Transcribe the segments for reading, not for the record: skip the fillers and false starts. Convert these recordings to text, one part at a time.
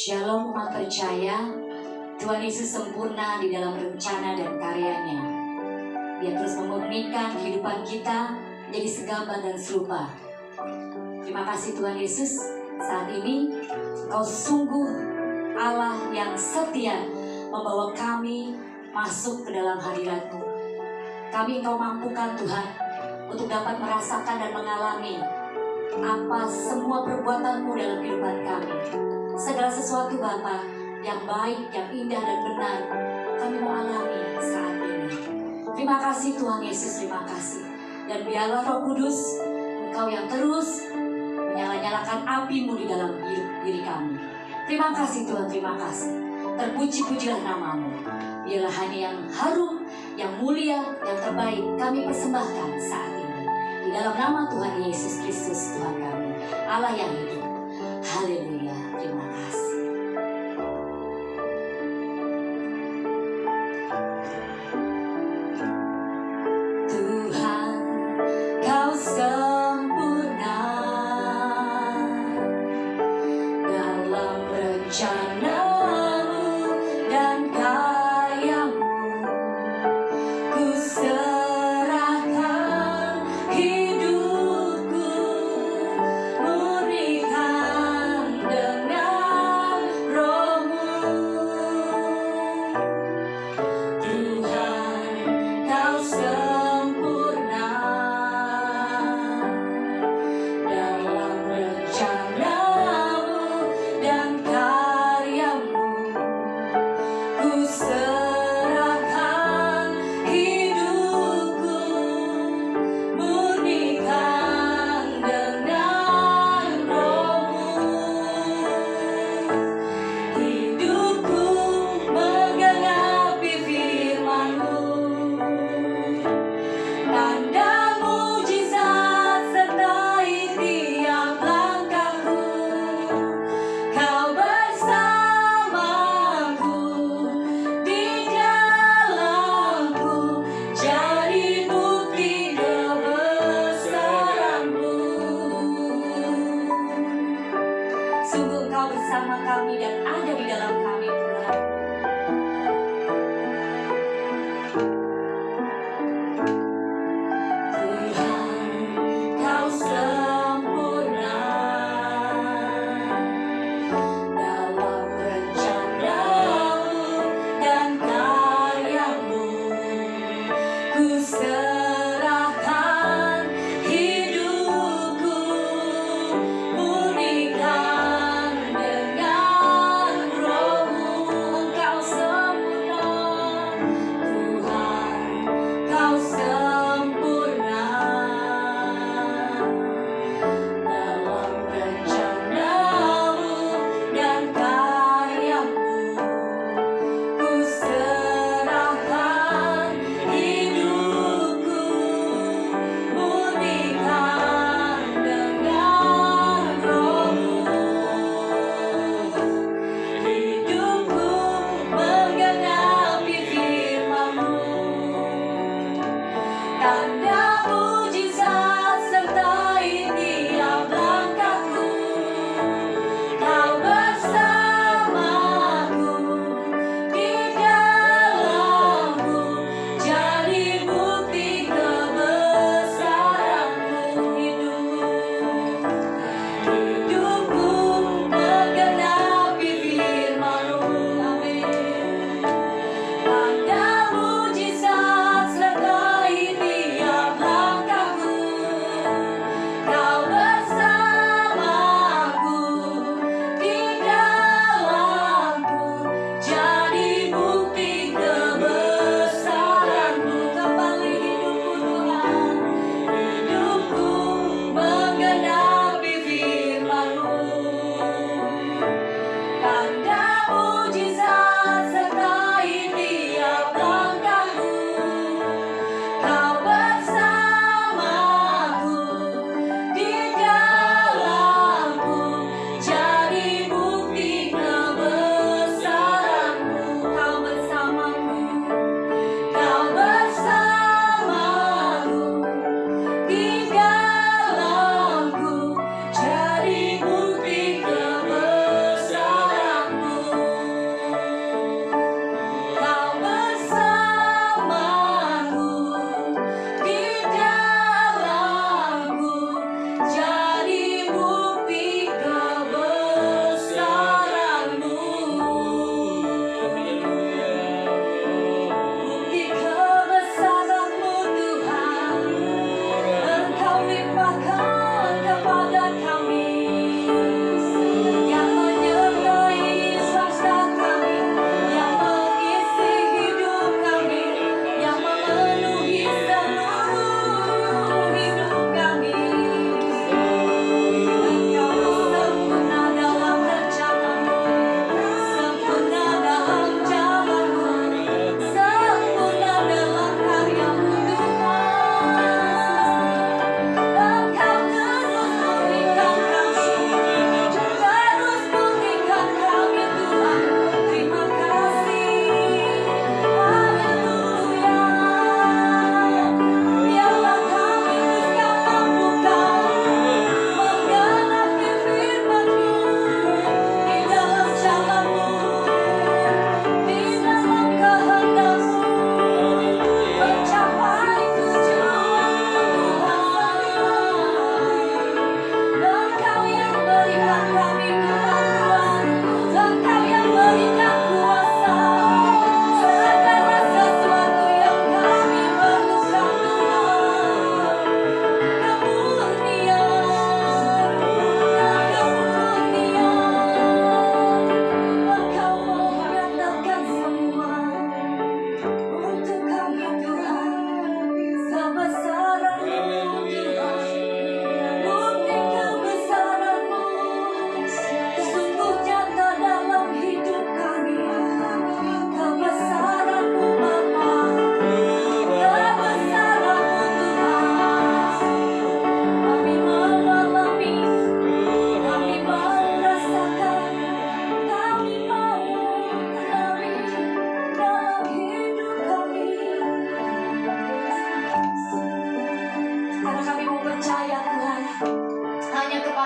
Shalom umat percaya, Tuhan Yesus sempurna di dalam rencana dan karyanya. Dia terus memurnikan kehidupan kita menjadi segambar dan serupa. Terima kasih Tuhan Yesus, saat ini Engkau sungguh Allah yang setia membawa kami masuk ke dalam hadirat-Mu. Kami Engkau mampukan Tuhan untuk dapat merasakan dan mengalami apa semua perbuatan-Mu dalam kehidupan kami. Segala sesuatu Bapa yang baik, yang indah dan benar kami mau alami saat ini. Terima kasih Tuhan Yesus, terima kasih. Dan biarlah Roh Kudus, Engkau yang terus menyala-nyalakan api-Mu di dalam diri kami. Terima kasih Tuhan, terima kasih. Terpuji-pujilah nama-Mu. Biarlah hanya yang harum, yang mulia, yang terbaik kami persembahkan saat ini. Di dalam nama Tuhan Yesus Kristus Tuhan kami, Allah yang hidup. Haleluya, terima kasih. Tuhan, Kau sempurna dalam rencana-Mu dan karya-Mu. Ku serahkan hidupku, murnikan dengan Roh-Mu. Tuhan, Kau sempurna dalam rencana-Mu dan karya-Mu. Ku serahkan hidupku, murnikan dengan Roh-Mu. Hidupku menggenapi firman-Mu, tanda mujizat sertai tiap langkahku. Kau bersamaku, di dalamku, jadi bukti kebesaran-Mu. Sungguh Engkau bersama kami dan ada di dalam kami Tuhan. Tuhan, Kau sempurna dalam rencana-Mu dan karya-Mu. Ku serahkan hidupku, murnikan dengan Roh-Mu. Engkau sempurna, Tuhan,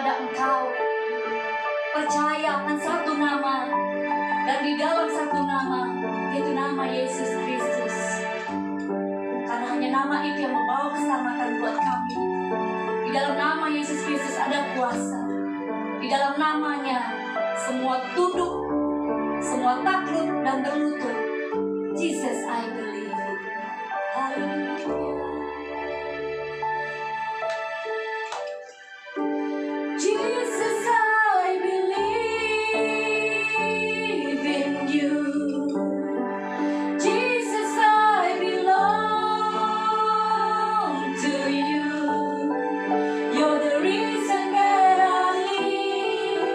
kepada Engkau. Percaya akan satu nama, dan di dalam satu nama, yaitu nama Yesus Kristus. Karena hanya nama itu yang membawa keselamatan buat kami. Di dalam nama Yesus Kristus ada kuasa. Di dalam namanya, semua tunduk, semua takluk dan berlutut. Jesus, I believe. Hallelujah. Jesus, I believe in you. Jesus, I belong to you. You're the reason that I live,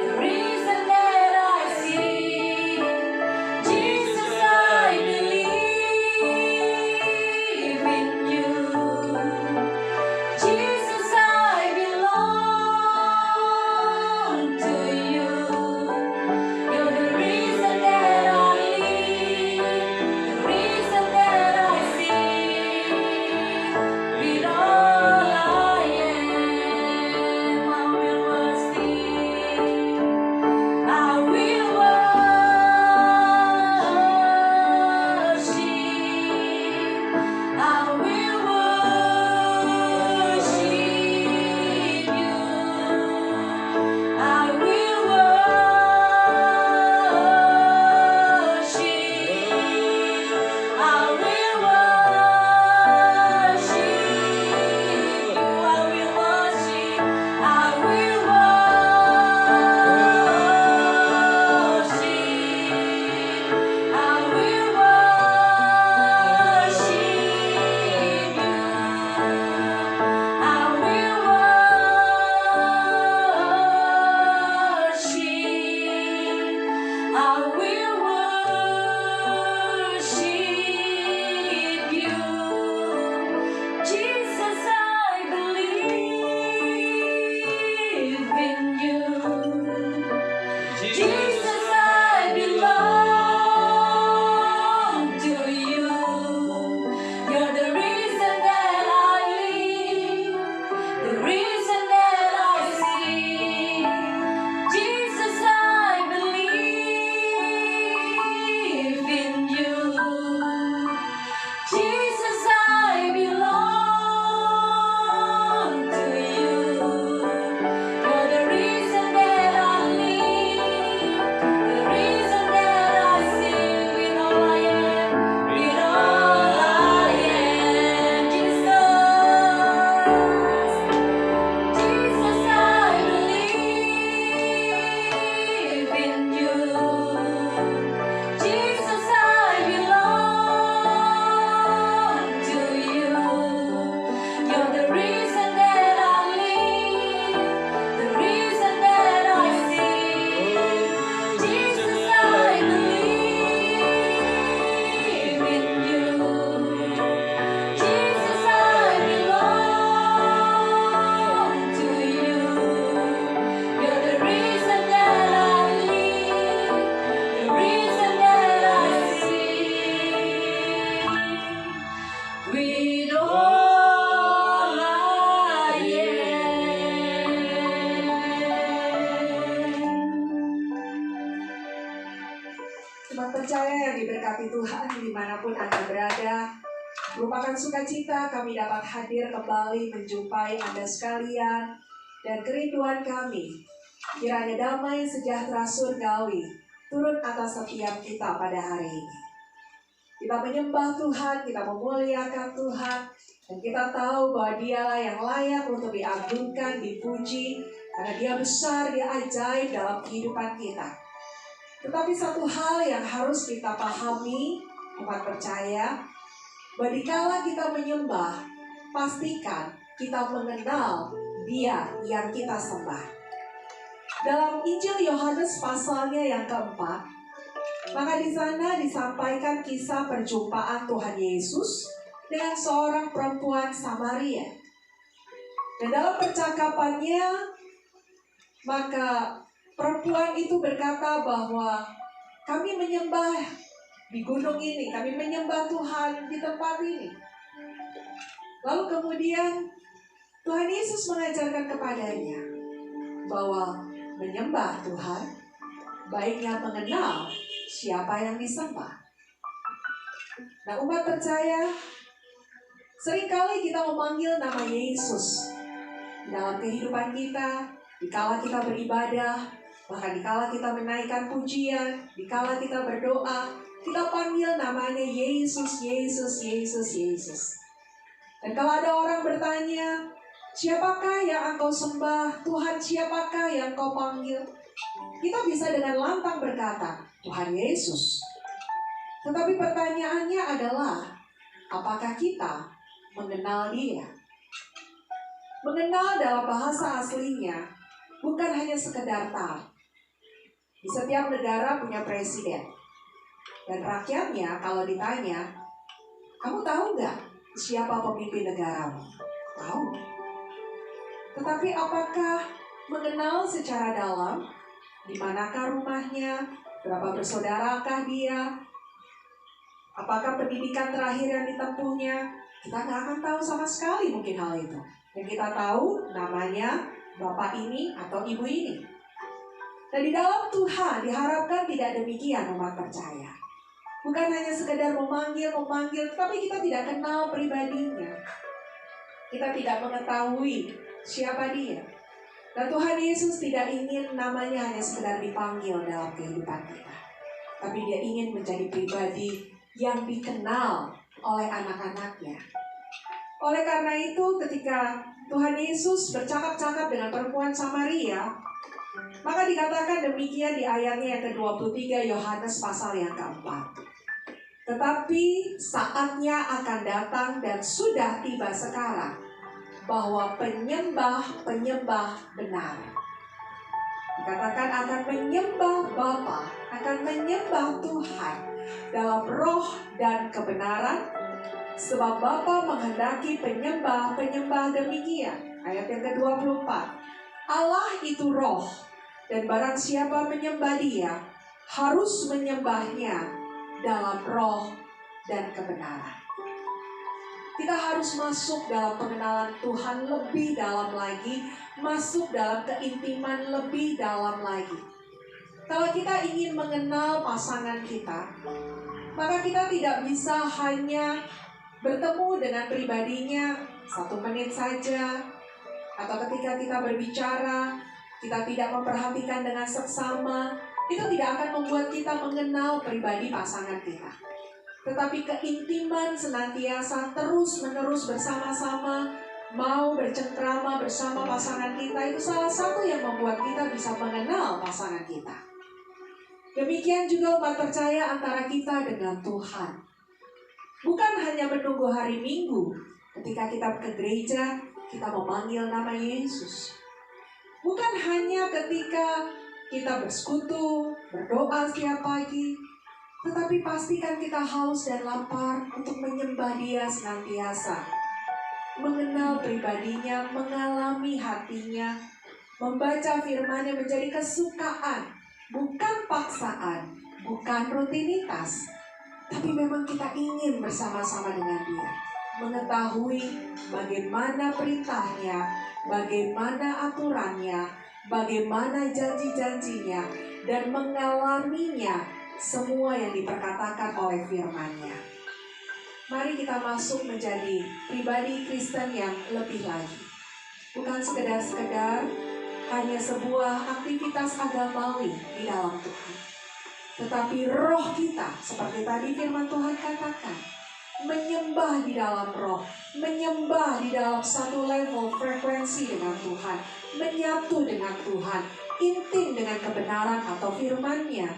the reason that I see. Jesus, I believe in you. Jesus, I belong to you. You're the reason that I live, the reason that I see. With all I am, I will worship. I will worship. I will worship you. I will worship. I will worship you. I will worship. I will worship. I will worship you. I will worship. I will worship you. Jesus, I believe in you. Jesus, I belong to you. You're the reason that I live, the reason that I see. Jesus, I believe in you. Jesus, I belong to you. You're the reason that I live, the reason that I sing. With all I am, with all I am. Jesus, Jesus, I believe in you. Jesus, I belong to you. You're the reason that I live, the reason that I see. Jesus, I believe in you. Jesus, I belong to you. You're the reason that I live, the reason that I see. With all I am. Teman percaya yang diberkati Tuhan dimanapun Anda berada, merupakan sukacita kami dapat hadir kembali menjumpai Anda sekalian, dan kerinduan kami, kiranya damai sejahtera surgawi turun atas setiap kita pada hari ini. Kita menyembah Tuhan, kita memuliakan Tuhan, dan kita tahu bahwa Dialah yang layak untuk diagungkan, dipuji, karena Dia besar, Dia ajaib dalam kehidupan kita. Tetapi satu hal yang harus kita pahami, umat percaya, bahwa dikala kita menyembah, pastikan kita mengenal Dia yang kita sembah. Dalam Injil Yohanes pasalnya yang keempat, maka di sana disampaikan kisah perjumpaan Tuhan Yesus dengan seorang perempuan Samaria. Dan dalam percakapannya, maka perempuan itu berkata bahwa kami menyembah di gunung ini, kami menyembah Tuhan di tempat ini. Lalu kemudian Tuhan Yesus mengajarkan kepadanya, bahwa menyembah Tuhan baiknya mengenal siapa yang disembah. Nah, umat percaya, seringkali kita memanggil nama Yesus dalam kehidupan kita, dikala kita beribadah, bahkan dikala kita menaikkan pujian, dikala kita berdoa, kita panggil namanya Yesus, Yesus, Yesus, Yesus. Dan kalau ada orang bertanya, siapakah yang engkau sembah? Tuhan siapakah yang kau panggil? Kita bisa dengan lantang berkata, Tuhan Yesus. Tetapi pertanyaannya adalah, apakah kita mengenal Dia? Mengenal dalam bahasa aslinya bukan hanya sekedar tahu. Di setiap negara punya presiden. Dan rakyatnya kalau ditanya, kamu tahu nggak siapa pemimpin negaramu? Tahu. Tetapi apakah mengenal secara dalam? Di manakah rumahnya? Berapa bersaudarakah dia? Apakah pendidikan terakhir yang ditempuhnya? Kita nggak akan tahu sama sekali mungkin hal itu. Yang kita tahu namanya bapak ini atau ibu ini. Dan di dalam Tuhan diharapkan tidak demikian umat percaya. Bukan hanya sekedar memanggil, tapi kita tidak kenal pribadinya. Kita tidak mengetahui siapa dia. Dan Tuhan Yesus tidak ingin namanya hanya sekedar dipanggil dalam kehidupan kita. Tapi Dia ingin menjadi pribadi yang dikenal oleh anak-anaknya. Oleh karena itu, ketika Tuhan Yesus bercakap-cakap dengan perempuan Samaria, maka dikatakan demikian di ayatnya yang ke-23 Yohanes pasal yang keempat. Tetapi saatnya akan datang dan sudah tiba sekarang bahwa penyembah-penyembah benar, dikatakan akan menyembah Bapa, akan menyembah Tuhan dalam roh dan kebenaran, sebab Bapa menghendaki penyembah-penyembah demikian. Ayat yang ke-24. Allah itu roh, dan barang siapa menyembah Dia harus menyembahnya dalam roh dan kebenaran. Kita harus masuk dalam pengenalan Tuhan lebih dalam lagi, masuk dalam keintiman lebih dalam lagi. Kalau kita ingin mengenal pasangan kita, maka kita tidak bisa hanya bertemu dengan pribadinya 1 menit saja, atau ketika kita berbicara, kita tidak memperhatikan dengan seksama. Itu tidak akan membuat kita mengenal pribadi pasangan kita. Tetapi keintiman senantiasa terus-menerus bersama-sama, mau bercengkrama bersama pasangan kita, itu salah satu yang membuat kita bisa mengenal pasangan kita. Demikian juga umat percaya antara kita dengan Tuhan. Bukan hanya menunggu hari Minggu, ketika kita ke gereja, kita memanggil nama Yesus. Bukan hanya ketika kita bersekutu, berdoa setiap pagi, tetapi pastikan kita haus dan lapar untuk menyembah Dia senantiasa. Mengenal pribadinya, mengalami hatinya, membaca firman-Nya menjadi kesukaan, bukan paksaan, bukan rutinitas, tapi memang kita ingin bersama-sama dengan Dia. Mengetahui bagaimana perintahnya, bagaimana aturannya, bagaimana janji-janjinya, dan mengalaminya semua yang diperkatakan oleh firman-Nya. Mari kita masuk menjadi pribadi Kristen yang lebih lagi. Bukan sekedar hanya sebuah aktivitas agamawi di dalam Tuhan. Tetapi roh kita, seperti tadi firman Tuhan katakan, menyembah di dalam roh, menyembah di dalam satu level frekuensi dengan Tuhan, menyatu dengan Tuhan, intim dengan kebenaran atau firman-Nya.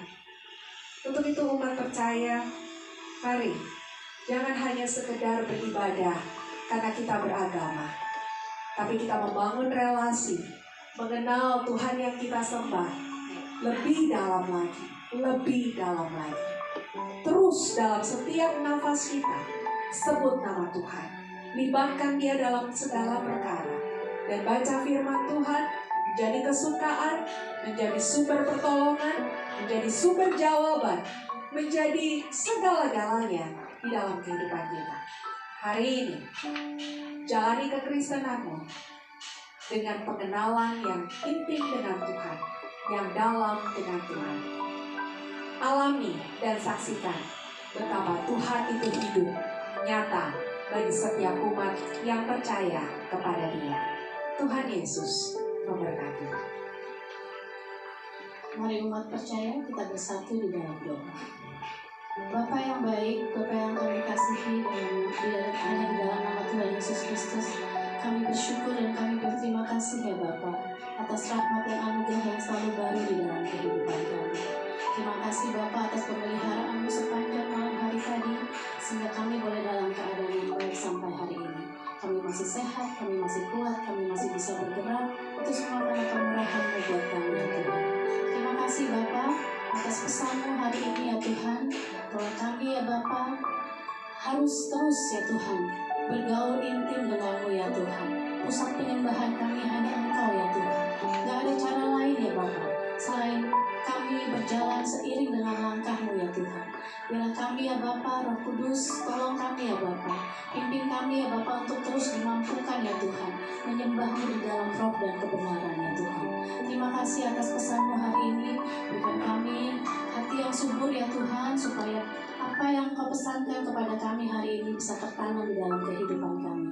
Untuk itu umat percaya, mari jangan hanya sekedar beribadah karena kita beragama, tapi kita membangun relasi, mengenal Tuhan yang kita sembah lebih dalam lagi, lebih dalam lagi. Terus dalam setiap nafas kita, sebut nama Tuhan. Libatkan Dia dalam segala perkara. Dan baca firman Tuhan, menjadi kesukaan, menjadi sumber pertolongan, menjadi sumber jawaban, menjadi segala-galanya di dalam kehidupan kita. Hari ini, jalani kekristenanmu dengan pengenalan yang intim dengan Tuhan, yang dalam dengan Tuhan. Alami dan saksikan betapa Tuhan itu hidup, nyata bagi setiap umat yang percaya kepada Dia. Tuhan Yesus memberkati. Mari umat percaya kita bersatu di dalam doa. Bapa yang baik, Bapa yang kami kasihi dan hanya di dalam nama Tuhan Yesus Kristus, kami bersyukur dan kami berterima kasih ya Bapa atas rahmat dan anugerah yang selalu baru di dalam kehidupan kami. Terima kasih Bapa atas pemeliharaan-Mu sepanjang malam hari tadi, sehingga kami boleh dalam keadaan yang baik sampai hari ini. Kami masih sehat, kami masih kuat, kami masih bisa bergerak. Itu semua karena kemurahan-Mu buat kami ya Tuhan. Terima kasih Bapa atas pesan-Mu hari ini ya Tuhan, bahwa kami ya Bapa harus terus ya Tuhan bergaul intim dengan-Mu ya Tuhan. Pusat penyembahan kami hanya Engkau ya Tuhan. Gak ada cara lain ya Bapa selain kami berjalan seiring dengan langkah-Mu ya Tuhan. Biarlah kami ya Bapa, Roh Kudus, tolong kami ya Bapa, pimpin kami ya Bapa untuk terus dimampukan ya Tuhan, menyembah-Mu di dalam roh dan kebenaran ya Tuhan. Terima kasih atas pesan-Mu hari ini. Berikan kami hati yang subur ya Tuhan, supaya apa yang Kau pesankan kepada kami hari ini bisa tertanam di dalam kehidupan kami.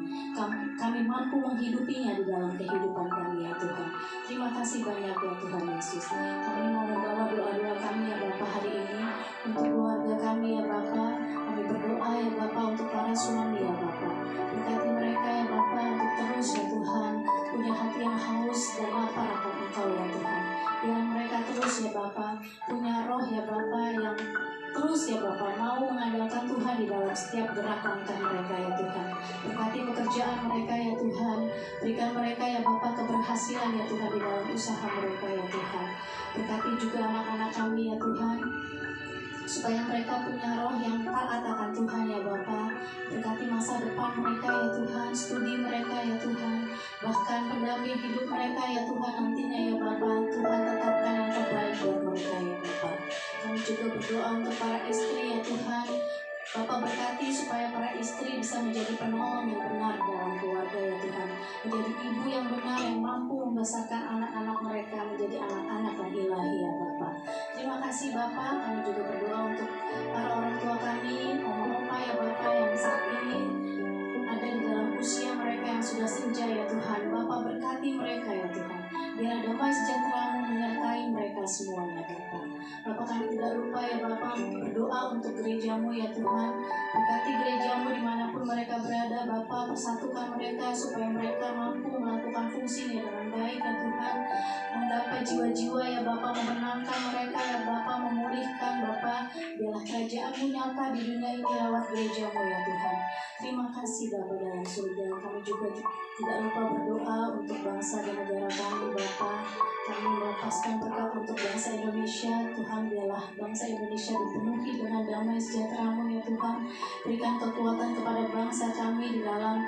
Kami mampu menghidupinya di dalam kehidupan kami ya Tuhan. Terima kasih banyak ya Tuhan Yesus. Kami mau membawa doa-doa kami ya Bapa hari ini untuk keluarga kami ya Bapa. Kami berdoa ya Bapa untuk para suami ya Bapa. Berkati mereka ya Bapa untuk terus ya Tuhan punya hati yang haus dan lapar akan Engkau ya Tuhan. Biar mereka terus ya Bapa punya roh ya Bapa yang terus ya Bapa mau mengandalkan Tuhan di dalam setiap gerak langkah mereka ya Tuhan. Berkati pekerjaan mereka ya Tuhan. Berikan mereka ya Bapa keberhasilan ya Tuhan di dalam usaha mereka ya Tuhan. Berkati juga anak-anak kami ya Tuhan, supaya mereka punya roh yang taat akan Tuhan ya Bapa. Berkati masa depan mereka ya Tuhan, studi mereka ya Tuhan, bahkan pendamping hidup mereka ya Tuhan nantinya ya Bapa. Tuhan tetapkan yang terbaik buat mereka ya Bapa. Kami juga berdoa untuk para istri ya Tuhan. Bapa berkati supaya para istri bisa menjadi penolong yang benar dalam keluarga ya Tuhan. Menjadi ibu yang benar yang mampu membesarkan anak-anak mereka menjadi anak-anak yang ilahi ya Bapa. Terima kasih Bapa. Kami juga berdoa untuk para orang tua kami, oma-opa ya Bapa yang saat ini ada di dalam usia mereka yang sudah senja ya Tuhan. Bapa berkati mereka ya Tuhan. Biar damai sejahtera-Mu menyertai mereka semuanya Bapa. Bapa kami tidak lupa ya Bapa berdoa untuk gereja-Mu ya Tuhan. Berkati gereja-Mu dimanapun mereka berada Bapa. Persatukan mereka supaya mereka mampu melakukan fungsinya dengan baik ya Tuhan. Menggapai jiwa-jiwa ya Bapa, memenangkan mereka ya Bapa, memulihkan Bapa. Biarlah kerajaan-Mu nyata di dunia ini lewat gereja-Mu ya Tuhan. Terima kasih Bapa dalam surga. Kami juga tidak lupa berdoa untuk bangsa dan negara kami Bapa. Kami melepaskan berkat untuk bangsa Indonesia. Tuhan, biarlah bangsa Indonesia dipenuhi dengan damai sejahtera-Mu ya Tuhan. Berikan kekuatan kepada bangsa kami di dalam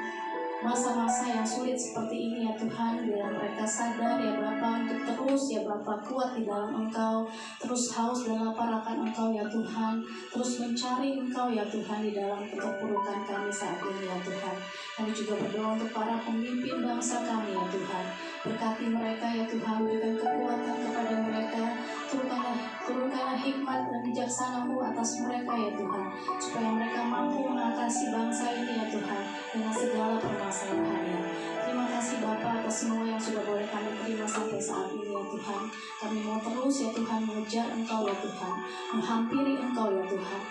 masa-masa yang sulit seperti ini ya Tuhan. Biar mereka sadar ya Bapa untuk terus ya Bapa kuat di dalam Engkau, terus haus dan lapar akan Engkau ya Tuhan, terus mencari Engkau ya Tuhan di dalam keterpurukan kami saat ini ya Tuhan. Kami juga berdoa untuk para pemimpin bangsa kami ya Tuhan. Berkati mereka ya Tuhan, berikan kekuatan kepada mereka. Turunkanlah hikmat dan bijaksana-Mu atas mereka ya Tuhan, supaya mereka mampu mengatasi bangsa ini ya Tuhan dengan segala permasalahannya. Terima kasih Bapa atas semua yang sudah boleh kami terima sampai saat ini ya Tuhan. Kami mau terus ya Tuhan mengejar Engkau ya Tuhan, menghampiri Engkau ya Tuhan,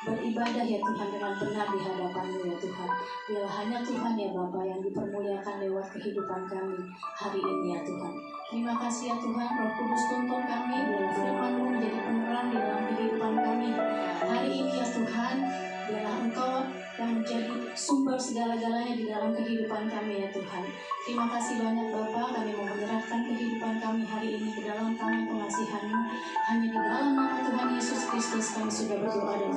beribadah ya Tuhan dengan benar di hadapan-Mu ya Tuhan. Biarlah hanya Tuhan ya Bapa yang dipermuliakan lewat kehidupan kami hari ini ya Tuhan. Terima kasih ya Tuhan. Roh Kudus tuntun kami, biarlah firman-Mu menjadi penerang di dalam kehidupan kami hari ini ya Tuhan. Biarlah Engkau yang menjadi sumber segala-galanya di dalam kehidupan kami ya Tuhan. Terima kasih banyak Bapa. Kami mau menyerahkan kehidupan kami hari ini ke dalam tangan pengasihan-Mu. Hanya di dalam nama Tuhan Yesus Kristus kami sudah berdoa dan